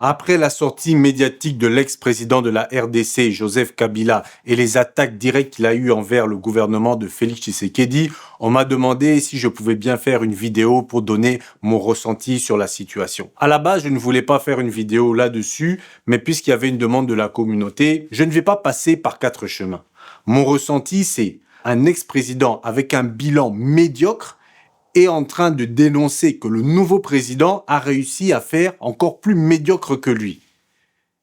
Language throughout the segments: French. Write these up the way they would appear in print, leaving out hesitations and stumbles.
Après la sortie médiatique de l'ex-président de la RDC, Joseph Kabila, et les attaques directes qu'il a eues envers le gouvernement de Félix Tshisekedi, on m'a demandé si je pouvais bien faire une vidéo pour donner mon ressenti sur la situation. À la base, je ne voulais pas faire une vidéo là-dessus, mais puisqu'il y avait une demande de la communauté, je ne vais pas passer par 4 chemins. Mon ressenti, c'est un ex-président avec un bilan médiocre est en train de dénoncer que le nouveau président a réussi à faire encore plus médiocre que lui.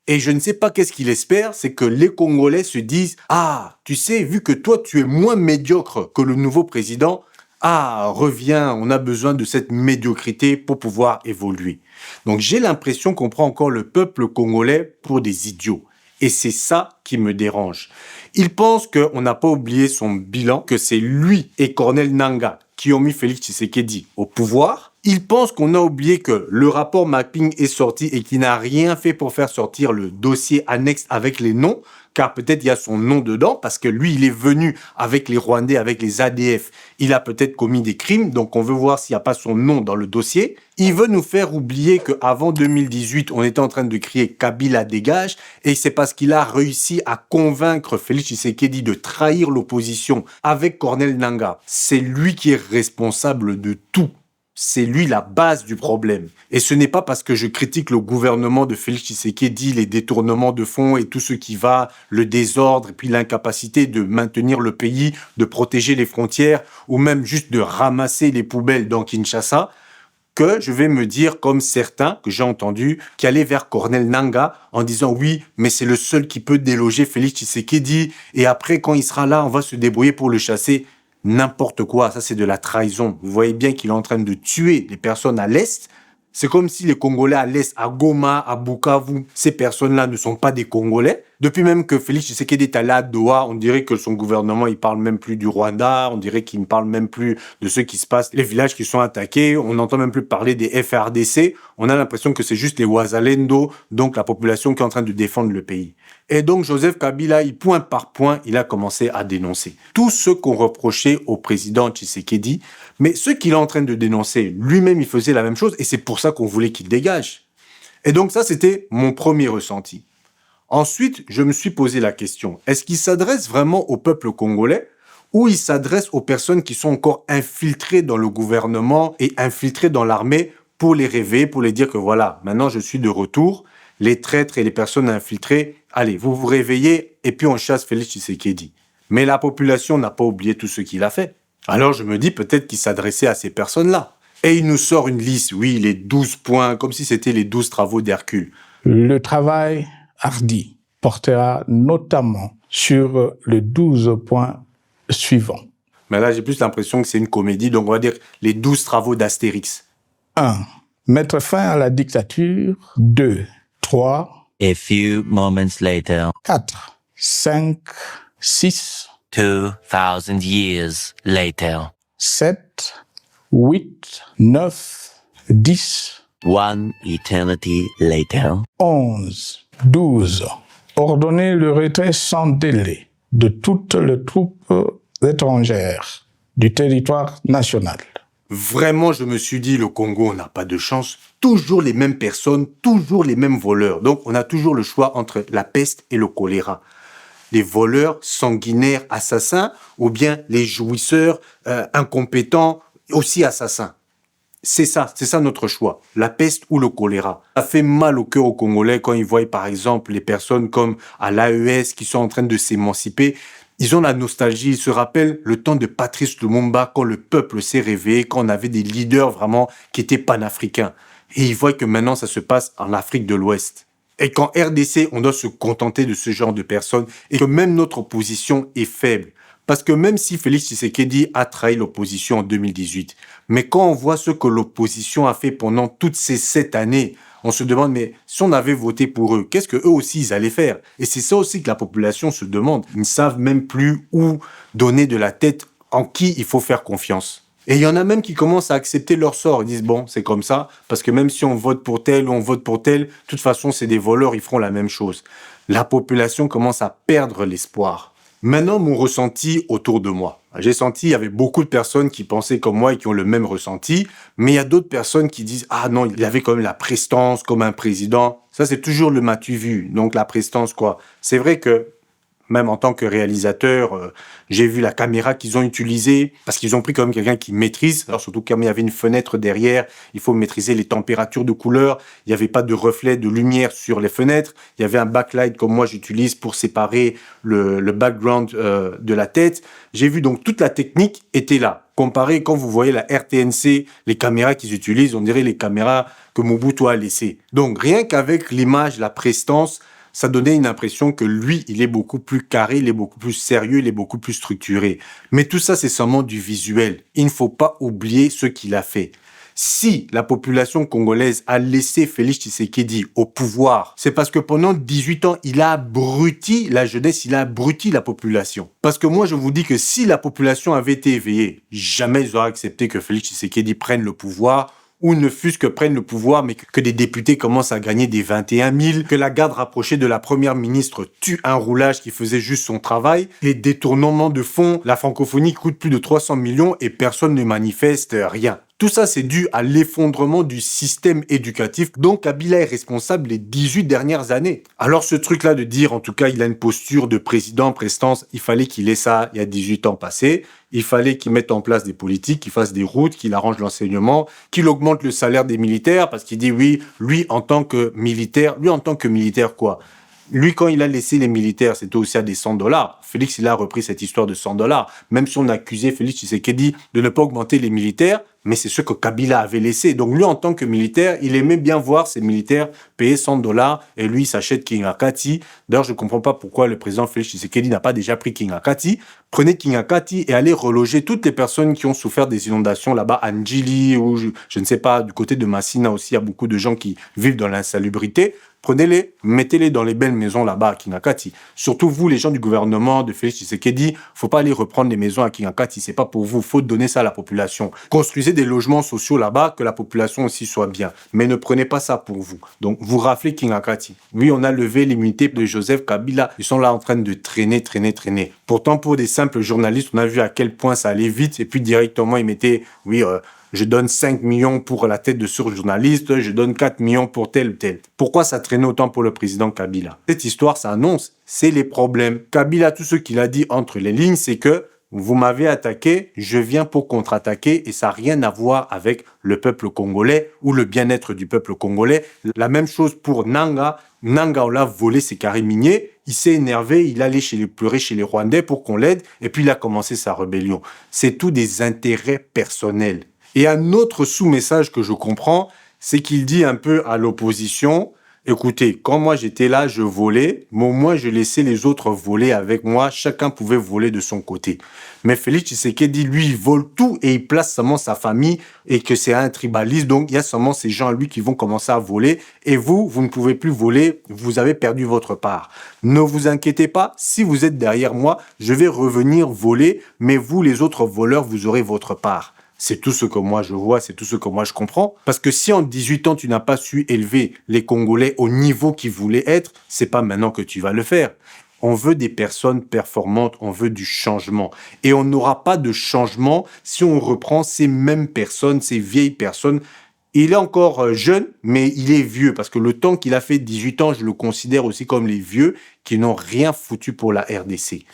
Et je ne sais pas qu'est-ce qu'il espère, c'est que les Congolais se disent « Ah, tu sais, vu que toi tu es moins médiocre que le nouveau président, ah, reviens, on a besoin de cette médiocrité pour pouvoir évoluer. » Donc j'ai l'impression qu'on prend encore le peuple congolais pour des idiots. Et c'est ça qui me dérange. Il pense qu'on n'a pas oublié son bilan, que c'est lui et Corneille Nangaa qui ont mis Félix Tshisekedi au pouvoir. Il pense qu'on a oublié que le rapport mapping est sorti et qu'il n'a rien fait pour faire sortir le dossier annexe avec les noms, car peut-être il y a son nom dedans, parce que lui, il est venu avec les Rwandais, avec les ADF. Il a peut-être commis des crimes, donc on veut voir s'il n'y a pas son nom dans le dossier. Il veut nous faire oublier qu'avant 2018, on était en train de crier « Kabila dégage » et c'est parce qu'il a réussi à convaincre Félix Tshisekedi de trahir l'opposition avec Corneille Nangaa. C'est lui qui est responsable de tout. C'est lui la base du problème. Et ce n'est pas parce que je critique le gouvernement de Félix Tshisekedi, les détournements de fonds et tout ce qui va, le désordre et puis l'incapacité de maintenir le pays, de protéger les frontières ou même juste de ramasser les poubelles dans Kinshasa, que je vais me dire, comme certains que j'ai entendus, qui allaient vers Corneille Nangaa en disant « Oui, mais c'est le seul qui peut déloger Félix Tshisekedi et après, quand il sera là, on va se débrouiller pour le chasser. » N'importe quoi, ça c'est de la trahison. Vous voyez bien qu'il est en train de tuer les personnes à l'Est. C'est comme si les Congolais à l'Est, à Goma, à Bukavu, ces personnes-là ne sont pas des Congolais. Depuis même que Félix Tshisekedi est allé à Doha, on dirait que son gouvernement, il parle même plus du Rwanda, on dirait qu'il ne parle même plus de ce qui se passe, les villages qui sont attaqués, on n'entend même plus parler des FRDC, on a l'impression que c'est juste les Wazalendo, donc la population qui est en train de défendre le pays. Et donc Joseph Kabila, point par point, il a commencé à dénoncer tout ce qu'on reprochait au président Tshisekedi, mais ce qu'il est en train de dénoncer, lui-même il faisait la même chose et c'est pour ça qu'on voulait qu'il dégage. Et donc ça, c'était mon premier ressenti. Ensuite, je me suis posé la question, est-ce qu'il s'adresse vraiment au peuple congolais ou il s'adresse aux personnes qui sont encore infiltrées dans le gouvernement et infiltrées dans l'armée pour les réveiller, pour les dire que voilà, maintenant je suis de retour, les traîtres et les personnes infiltrées, allez, vous vous réveillez et puis on chasse Félix Tshisekedi. Mais la population n'a pas oublié tout ce qu'il a fait. Alors je me dis peut-être qu'il s'adressait à ces personnes-là. Et il nous sort une liste, oui, les 12 points, comme si c'était les 12 travaux d'Hercule. Le travail hardi portera notamment sur les 12 points suivants. Mais là, j'ai plus l'impression que c'est une comédie, donc on va dire les 12 travaux d'Astérix. 1. Mettre fin à la dictature. 2. 3. A few moments later, 4. 5. 6. 2,000 years later, 7. 8. 9. 10. one eternity later, 11. 12. Ordonner le retrait sans délai de toutes les troupes étrangères du territoire national. Vraiment, je me suis dit, le Congo, on n'a pas de chance. Toujours les mêmes personnes, toujours les mêmes voleurs. Donc, on a toujours le choix entre la peste et le choléra. Les voleurs sanguinaires assassins ou bien les jouisseurs incompétents aussi assassins. C'est ça notre choix, la peste ou le choléra. Ça fait mal au cœur aux Congolais quand ils voient par exemple les personnes comme à l'AES qui sont en train de s'émanciper. Ils ont la nostalgie, ils se rappellent le temps de Patrice Lumumba quand le peuple s'est réveillé, quand on avait des leaders vraiment qui étaient panafricains. Et ils voient que maintenant ça se passe en Afrique de l'Ouest. Et qu'en RDC, on doit se contenter de ce genre de personnes et que même notre opposition est faible. Parce que même si Félix Tshisekedi a trahi l'opposition en 2018, mais quand on voit ce que l'opposition a fait pendant toutes ces 7 années, on se demande, mais si on avait voté pour eux, qu'est-ce que eux aussi ils allaient faire? Et c'est ça aussi que la population se demande. Ils ne savent même plus où donner de la tête, en qui il faut faire confiance. Et il y en a même qui commencent à accepter leur sort. Ils disent, bon, c'est comme ça, parce que même si on vote pour tel ou on vote pour tel, de toute façon, c'est des voleurs, ils feront la même chose. La population commence à perdre l'espoir. Maintenant, mon ressenti autour de moi. J'ai senti, il y avait beaucoup de personnes qui pensaient comme moi et qui ont le même ressenti, mais il y a d'autres personnes qui disent « Ah non, il avait quand même la prestance comme un président. » Ça, c'est toujours le m'as-tu vu. Donc, la prestance, quoi. C'est vrai que même en tant que réalisateur, j'ai vu la caméra qu'ils ont utilisée parce qu'ils ont pris quand même quelqu'un qui maîtrise. Alors surtout quand il y avait une fenêtre derrière, il faut maîtriser les températures de couleur. Il n'y avait pas de reflet de lumière sur les fenêtres. Il y avait un backlight comme moi j'utilise pour séparer le background de la tête. J'ai vu donc toute la technique était là. Comparé quand vous voyez la RTNC, les caméras qu'ils utilisent, on dirait les caméras que Mobutu a laissées. Donc rien qu'avec l'image, la prestance, ça donnait une impression que lui, il est beaucoup plus carré, il est beaucoup plus sérieux, il est beaucoup plus structuré. Mais tout ça, c'est seulement du visuel. Il ne faut pas oublier ce qu'il a fait. Si la population congolaise a laissé Félix Tshisekedi au pouvoir, c'est parce que pendant 18 ans, il a abruti la jeunesse, il a abruti la population. Parce que moi, je vous dis que si la population avait été éveillée, jamais ils auraient accepté que Félix Tshisekedi prenne le pouvoir, ou ne fût-ce que prennent le pouvoir, mais que des députés commencent à gagner des 21 000, que la garde rapprochée de la première ministre tue un roulage qui faisait juste son travail, les détournements de fonds, la francophonie coûte plus de 300 millions et personne ne manifeste rien. Tout ça, c'est dû à l'effondrement du système éducatif dont Kabila est responsable les 18 dernières années. Alors ce truc-là de dire, en tout cas, il a une posture de président, prestance, il fallait qu'il ait ça il y a 18 ans passés. Il fallait qu'il mette en place des politiques, qu'il fasse des routes, qu'il arrange l'enseignement, qu'il augmente le salaire des militaires, parce qu'il dit oui, lui en tant que militaire quoi? Lui, quand il a laissé les militaires, c'était aussi à des $100. Félix, il a repris cette histoire de $100. Même si on accusait Félix Tshisekedi de ne pas augmenter les militaires, mais c'est ce que Kabila avait laissé. Donc lui, en tant que militaire, il aimait bien voir ses militaires payer $100 et lui, il s'achète King Akati. D'ailleurs, je ne comprends pas pourquoi le président Félix Tshisekedi n'a pas déjà pris King Akati. Prenez King Akati et allez reloger toutes les personnes qui ont souffert des inondations là-bas, à Ndjili ou je ne sais pas, du côté de Massina aussi, il y a beaucoup de gens qui vivent dans l'insalubrité. Prenez-les, mettez-les dans les belles maisons là-bas à Kingakati. Surtout vous, les gens du gouvernement de Félix Tshisekedi, faut pas aller reprendre les maisons à Kingakati, c'est pas pour vous, faut donner ça à la population. Construisez des logements sociaux là-bas, que la population aussi soit bien. Mais ne prenez pas ça pour vous. Donc, vous raflez Kingakati. Oui, on a levé l'immunité de Joseph Kabila. Ils sont là en train de traîner. Pourtant, pour des simples journalistes, on a vu à quel point ça allait vite et puis directement, ils mettaient, je donne 5 millions pour la tête de ce journaliste, je donne 4 millions pour tel ou tel. Pourquoi ça traînait autant pour le président Kabila? Cette histoire, ça annonce, c'est les problèmes. Kabila, tout ce qu'il a dit entre les lignes, c'est que vous m'avez attaqué, je viens pour contre-attaquer et ça n'a rien à voir avec le peuple congolais ou le bien-être du peuple congolais. La même chose pour Nanga. Nanga, on l'a volé ses carrés miniers. Il s'est énervé, il allait pleurer chez les Rwandais pour qu'on l'aide et puis il a commencé sa rébellion. C'est tout des intérêts personnels. Et un autre sous-message que je comprends, c'est qu'il dit un peu à l'opposition, écoutez, quand moi j'étais là, je volais, mais au moins je laissais les autres voler avec moi, chacun pouvait voler de son côté. Mais Félix Tshisekedi, lui, il vole tout et il place seulement sa famille et que c'est un tribaliste, donc il y a seulement ces gens, lui, qui vont commencer à voler et vous ne pouvez plus voler, vous avez perdu votre part. Ne vous inquiétez pas, si vous êtes derrière moi, je vais revenir voler, mais vous, les autres voleurs, vous aurez votre part. C'est tout ce que moi je vois, c'est tout ce que moi je comprends. Parce que si en 18 ans, tu n'as pas su élever les Congolais au niveau qu'ils voulaient être, c'est pas maintenant que tu vas le faire. On veut des personnes performantes, on veut du changement. Et on n'aura pas de changement si on reprend ces mêmes personnes, ces vieilles personnes. Il est encore jeune, mais il est vieux. Parce que le temps qu'il a fait, 18 ans, je le considère aussi comme les vieux qui n'ont rien foutu pour la RDC.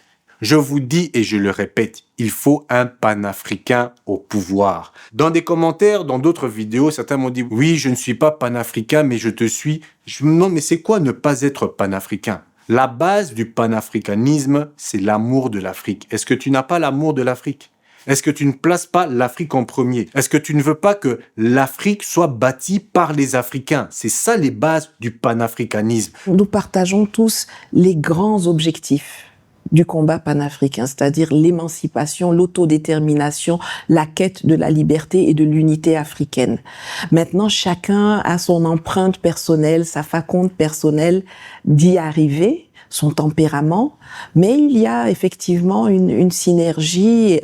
Je vous dis et je le répète, il faut un panafricain au pouvoir. Dans des commentaires, dans d'autres vidéos, certains m'ont dit « Oui, je ne suis pas panafricain, mais je te suis. » Je me demande, mais c'est quoi ne pas être panafricain? La base du panafricanisme, c'est l'amour de l'Afrique. Est-ce que tu n'as pas l'amour de l'Afrique? Est-ce que tu ne places pas l'Afrique en premier? Est-ce que tu ne veux pas que l'Afrique soit bâtie par les Africains? C'est ça les bases du panafricanisme. Nous partageons tous les grands objectifs du combat panafricain, c'est-à-dire l'émancipation, l'autodétermination, la quête de la liberté et de l'unité africaine. Maintenant, chacun a son empreinte personnelle, sa faconde personnelle d'y arriver, son tempérament, mais il y a effectivement une synergie,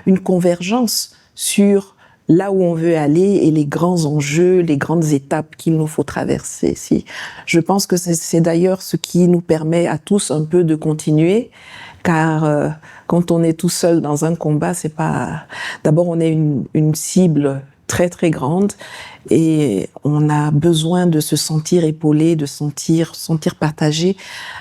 une convergence sur là où on veut aller et les grands enjeux, les grandes étapes qu'il nous faut traverser. Si, je pense que c'est d'ailleurs ce qui nous permet à tous un peu de continuer, car quand on est tout seul dans un combat, c'est pas. D'abord, on est une cible très très grande et on a besoin de se sentir épaulé, de sentir partagé.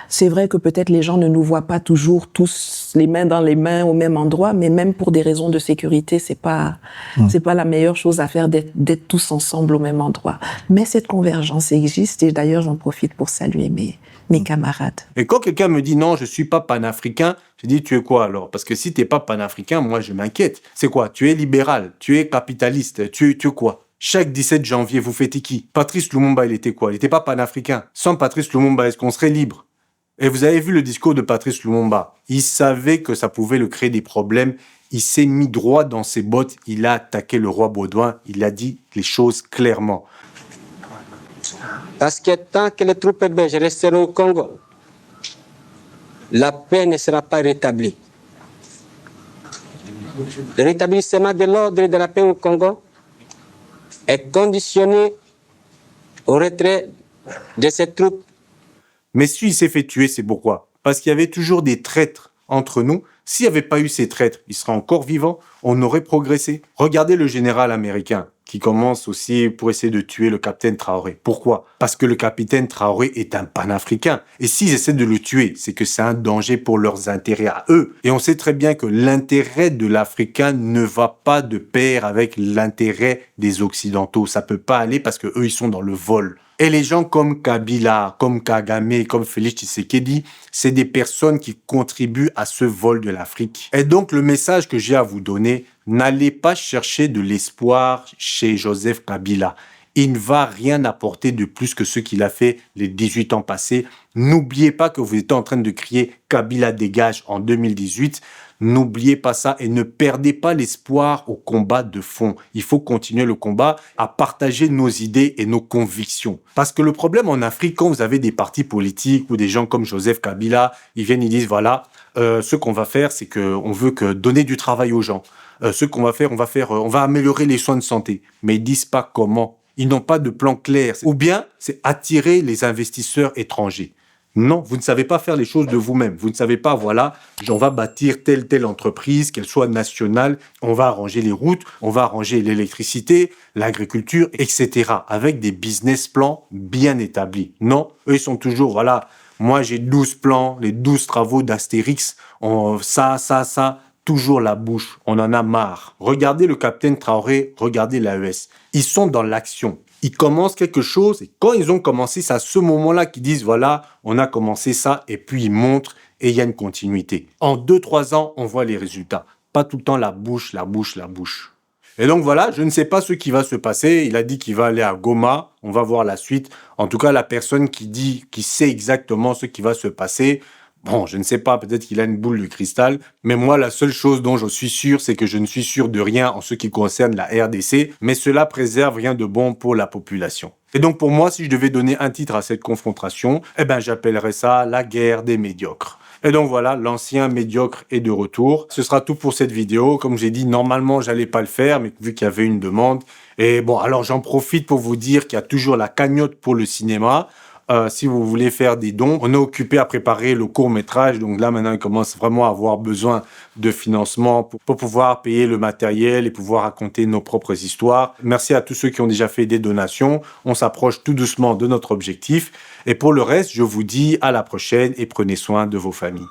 C'est vrai que peut-être les gens ne nous voient pas toujours tous les mains dans les mains au même endroit, mais même pour des raisons de sécurité, c'est pas la meilleure chose à faire d'être tous ensemble au même endroit. Mais cette convergence existe et d'ailleurs j'en profite pour saluer mes camarades. Et quand quelqu'un me dit non, je suis pas panafricain, je dis tu es quoi alors? Parce que si t'es pas panafricain, moi je m'inquiète. C'est quoi? Tu es libéral, tu es capitaliste, tu es quoi? Chaque 17 janvier, vous fêtez qui? Patrice Lumumba, il était quoi? Il était pas panafricain. Sans Patrice Lumumba, est-ce qu'on serait libre? Et vous avez vu le discours de Patrice Lumumba. Il savait que ça pouvait le créer des problèmes. Il s'est mis droit dans ses bottes. Il a attaqué le roi Baudouin. Il a dit les choses clairement. Parce que tant que les troupes belges resteront au Congo, la paix ne sera pas rétablie. Le rétablissement de l'ordre et de la paix au Congo est conditionné au retrait de ces troupes. Mais si il s'est fait tuer, c'est pourquoi? Parce qu'il y avait toujours des traîtres entre nous. S'il n'y avait pas eu ces traîtres, il serait encore vivant, on aurait progressé. Regardez le général américain qui commence aussi pour essayer de tuer le capitaine Traoré. Pourquoi? Parce que le capitaine Traoré est un panafricain. Et s'ils essaient de le tuer, c'est que c'est un danger pour leurs intérêts à eux. Et on sait très bien que l'intérêt de l'Africain ne va pas de pair avec l'intérêt des Occidentaux. Ça peut pas aller parce que eux, ils sont dans le vol. Et les gens comme Kabila, comme Kagame, comme Félix Tshisekedi, c'est des personnes qui contribuent à ce vol de l'Afrique. Et donc, le message que j'ai à vous donner, n'allez pas chercher de l'espoir chez Joseph Kabila. Il ne va rien apporter de plus que ce qu'il a fait les 18 ans passés. N'oubliez pas que vous êtes en train de crier « Kabila dégage » en 2018. N'oubliez pas ça et ne perdez pas l'espoir au combat de fond. Il faut continuer le combat à partager nos idées et nos convictions. Parce que le problème en Afrique, quand vous avez des partis politiques ou des gens comme Joseph Kabila, ils viennent, ils disent voilà, ce qu'on va faire, c'est qu'on veut donner du travail aux gens. Ce qu'on va faire, on va améliorer les soins de santé. Mais ils disent pas comment. Ils n'ont pas de plan clair. Ou bien, c'est attirer les investisseurs étrangers. Non, vous ne savez pas faire les choses de vous-même. Vous ne savez pas, voilà, on va bâtir telle entreprise, qu'elle soit nationale, on va arranger les routes, on va arranger l'électricité, l'agriculture, etc. Avec des business plans bien établis. Non, eux, ils sont toujours, voilà, moi j'ai 12 plans, les 12 travaux d'Astérix, ça, toujours la bouche, on en a marre. Regardez le capitaine Traoré, regardez l'AES. Ils sont dans l'action. Ils commencent quelque chose et quand ils ont commencé, c'est à ce moment-là qu'ils disent voilà, on a commencé ça et puis ils montrent et il y a une continuité. En 2-3 ans, on voit les résultats. Pas tout le temps la bouche. Et donc voilà, je ne sais pas ce qui va se passer. Il a dit qu'il va aller à Goma. On va voir la suite. En tout cas, la personne qui sait exactement ce qui va se passer, bon, je ne sais pas, peut-être qu'il a une boule de cristal, mais moi, la seule chose dont je suis sûr, c'est que je ne suis sûr de rien en ce qui concerne la RDC, mais cela préserve rien de bon pour la population. Et donc pour moi, si je devais donner un titre à cette confrontation, j'appellerais ça la guerre des médiocres. Et donc voilà, l'ancien médiocre est de retour. Ce sera tout pour cette vidéo. Comme j'ai dit, normalement, j'allais pas le faire, mais vu qu'il y avait une demande. Et bon, alors j'en profite pour vous dire qu'il y a toujours la cagnotte pour le cinéma. Si vous voulez faire des dons, on est occupé à préparer le court-métrage. Donc là, maintenant, on commence vraiment à avoir besoin de financement pour pouvoir payer le matériel et pouvoir raconter nos propres histoires. Merci à tous ceux qui ont déjà fait des donations. On s'approche tout doucement de notre objectif. Et pour le reste, je vous dis à la prochaine et prenez soin de vos familles.